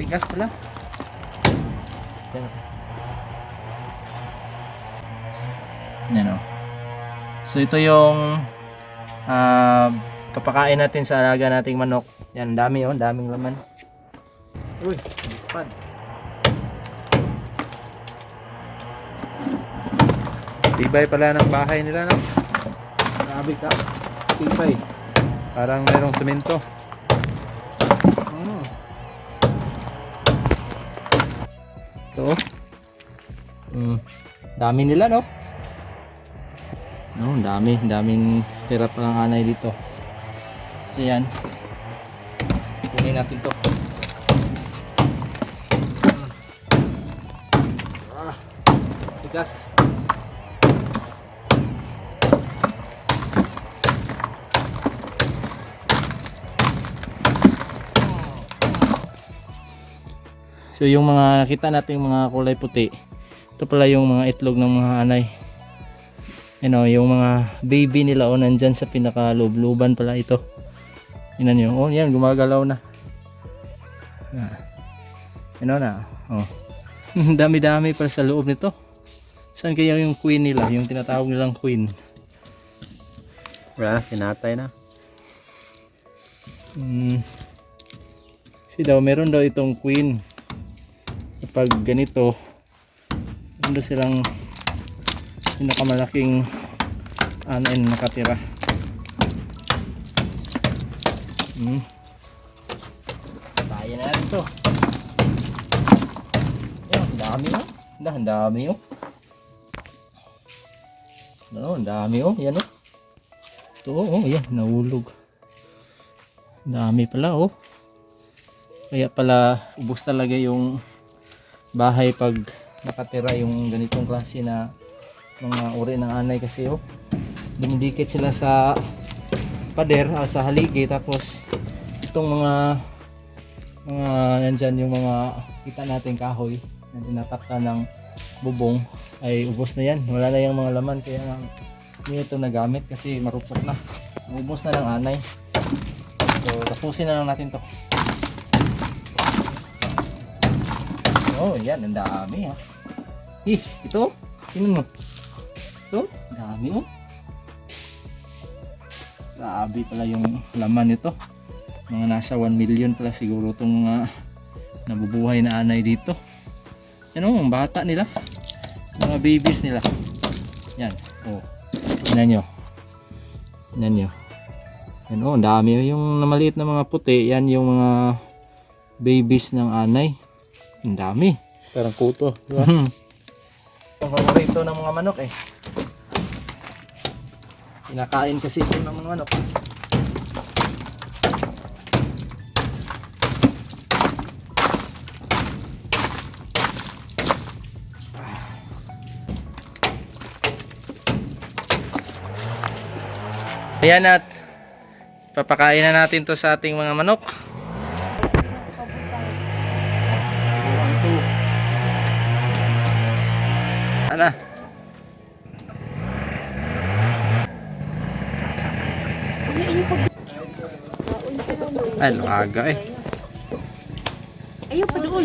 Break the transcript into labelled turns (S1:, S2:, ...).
S1: Tigas pala. Yan o. So ito yung papakain natin sa alaga nating manok. Yan, dami oh, daming laman. Uy, pad.
S2: Tibay pala ng bahay nila, no?
S1: Grabe ka. Tibay.
S2: Parang merong semento.
S1: Ito. Dami nila, no? No, daming hirap lang anay dito. So yan. Kunin natin to. Tigas. So yung mga nakita natin mga kulay puti, ito pala yung mga itlog ng mga anay. You know, yung mga baby nila o nandyan sa pinakaluban pala ito. Yun nyo. Oh, yan, gumagalaw na. Yan na. Oh. Dami-dami pala sa loob nito. Saan kaya yung queen nila? Yung tinatawag nilang queen.
S2: Wala, sinatay na.
S1: Kasi daw, meron daw itong queen. Kapag ganito, meron silang pinakamalaking anay na nakatira. Kaya na natin ito. Yan, ang dami oh. Ang dami oh. Ano, ang dami oh. Yan oh. Ito oh, yan, nahulog. Ang dami pala oh. Kaya pala ubos talaga yung bahay pag nakatira yung ganitong klase na mga uri ng anay kasi oh. Dumidikit sila sa pader, sa haligi, tapos itong mga nandyan yung mga kita natin kahoy na tinatakta ng bubong ay ubos na yan, wala na yung mga laman, kaya hindi ito nagamit kasi marupok na, ubos na ng anay. So tapusin na lang natin to. Oh yan, ang dami ha. Ito, tingnan mo ito, dami oh. Grabe pala yung laman nito. Mga nasa 1 million pala siguro itong mga nabubuhay na anay dito. Yan o, ang bata nila. Mga babies nila. Yan. O. Tignan nyo. Tignan nyo. Yan o, ang dami. Yung maliit na mga puti, yan yung mga babies ng anay. Ang dami.
S2: Parang kuto, di ba?
S1: Ang favorito ng mga manok eh. Kinakain kasi ito ng mga manok. Ayan, at papakain na natin to sa ating mga manok. Ana. Ay, laga eh.
S3: Ayaw pa doon.